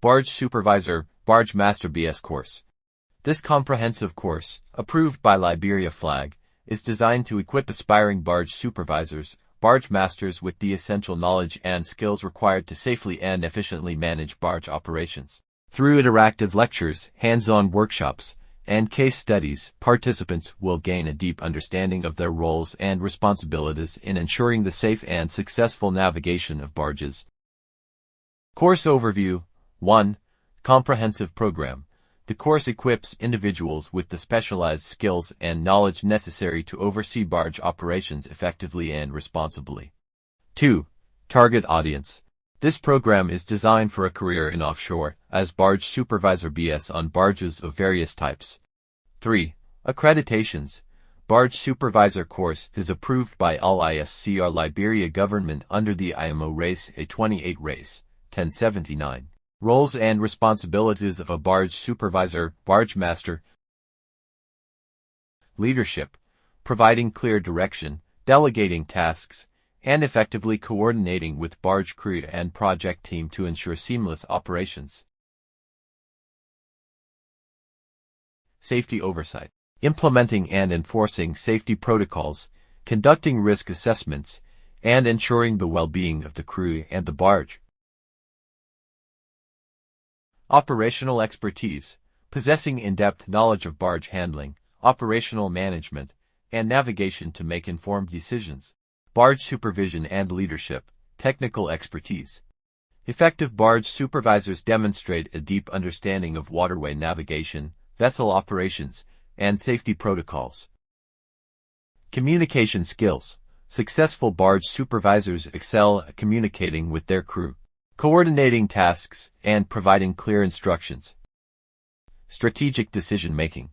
Barge Supervisor, Barge Master BS course. This comprehensive course, approved by Liberia Flag, is designed to equip aspiring barge supervisors, barge masters with the essential knowledge and skills required to safely and efficiently manage barge operations. Through interactive lectures, hands-on workshops, and case studies, participants will gain a deep understanding of their roles and responsibilities in ensuring the safe and successful navigation of barges. Course Overview 1. Comprehensive Program. The course equips individuals with the specialized skills and knowledge necessary to oversee barge operations effectively and responsibly. 2. Target Audience. This program is designed for a career in offshore as Barge Supervisor BS on barges of various types. 3. Accreditations. Barge Supervisor course is approved by LISCR Liberia government under the IMO Race A28 Race 1079. Roles and responsibilities of a Barge Supervisor, Barge Master. Leadership. Providing clear direction, delegating tasks, and effectively coordinating with barge crew and project team to ensure seamless operations. Safety Oversight. Implementing and enforcing safety protocols, conducting risk assessments, and ensuring the well-being of the crew and the barge. Operational Expertise. Possessing in-depth knowledge of barge handling, operational management, and navigation to make informed decisions. Barge Supervision and Leadership. Technical Expertise. Effective barge supervisors demonstrate a deep understanding of waterway navigation, vessel operations, and safety protocols. Communication Skills. Successful barge supervisors excel at communicating with their crew, coordinating tasks, and providing clear instructions. Strategic Decision-Making.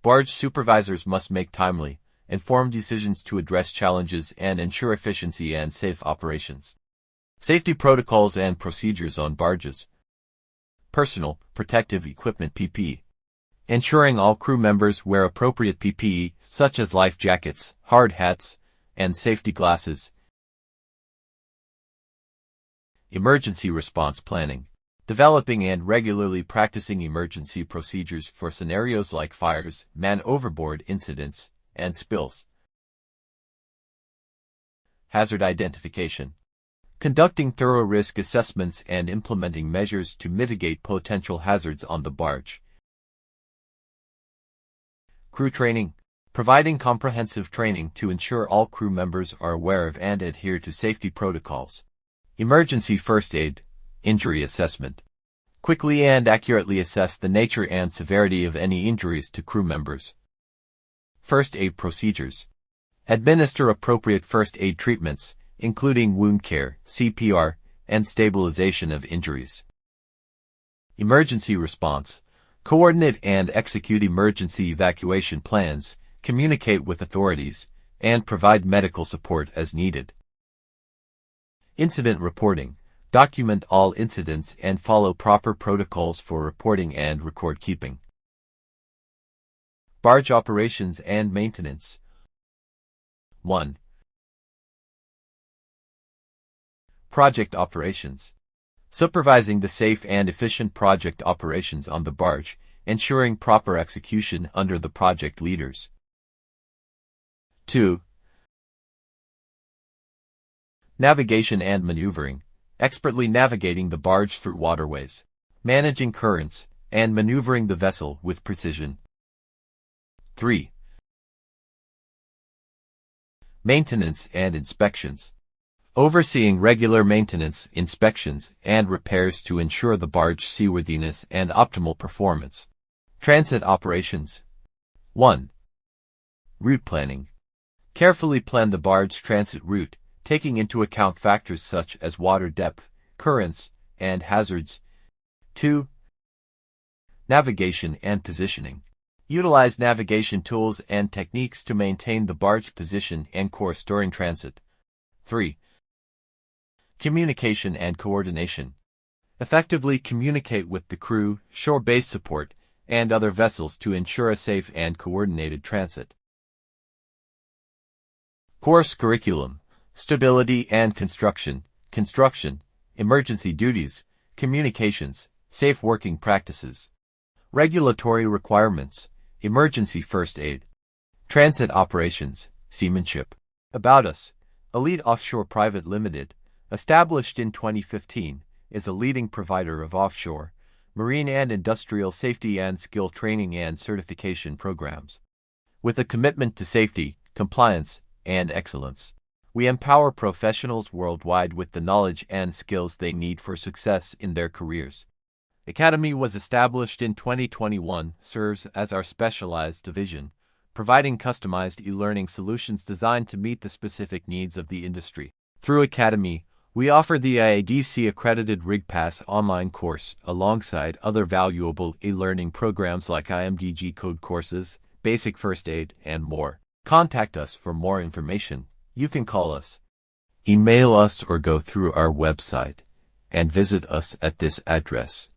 Barge supervisors must make timely, informed decisions to address challenges and ensure efficiency and safe operations. Safety Protocols and Procedures on barges. Personal Protective Equipment (PPE). Ensuring all crew members wear appropriate PPE, such as life jackets, hard hats, and safety glasses. Emergency Response Planning. Developing and regularly practicing emergency procedures for scenarios like fires, man-overboard incidents, and spills. Hazard Identification. Conducting thorough risk assessments and implementing measures to mitigate potential hazards on the barge. Crew Training. Providing comprehensive training to ensure all crew members are aware of and adhere to safety protocols. Emergency First Aid. Injury Assessment. Quickly and accurately assess the nature and severity of any injuries to crew members. First Aid Procedures. Administer appropriate first aid treatments, including wound care, CPR, and stabilization of injuries. Emergency Response. Coordinate and execute emergency evacuation plans, communicate with authorities, and provide medical support as needed. Incident Reporting. Document all incidents and follow proper protocols for reporting and record keeping. Barge Operations and Maintenance. 1. Project Operations. Supervising the safe and efficient project operations on the barge, ensuring proper execution under the project leaders. 2. Navigation and Maneuvering. Expertly navigating the barge through waterways, managing currents, and maneuvering the vessel with precision. 3. Maintenance and Inspections. Overseeing regular maintenance, inspections, and repairs to ensure the barge seaworthiness and optimal performance. Transit Operations. 1. Route Planning. Carefully plan the barge transit route, taking into account factors such as water depth, currents, and hazards. 2. Navigation and Positioning. Utilize navigation tools and techniques to maintain the barge position and course during transit. 3. Communication and Coordination. Effectively communicate with the crew, shore-based support, and other vessels to ensure a safe and coordinated transit. Course Curriculum. Stability and Construction, Emergency Duties, Communications, safe working practices, regulatory requirements, emergency first aid, transit operations, seamanship. About us. Elite Offshore Private Limited, established in 2015, is a leading provider of offshore, marine and industrial safety and skill training and certification programs. With a commitment to safety, compliance, and excellence, we empower professionals worldwide with the knowledge and skills they need for success in their careers. Academy was established in 2021, serves as our specialized division, providing customized e-learning solutions designed to meet the specific needs of the industry. Through Academy, we offer the IADC-accredited RigPass online course alongside other valuable e-learning programs like IMDG code courses, basic first aid, and more. Contact us for more information. You can call us, email us, or go through our website and visit us at this address.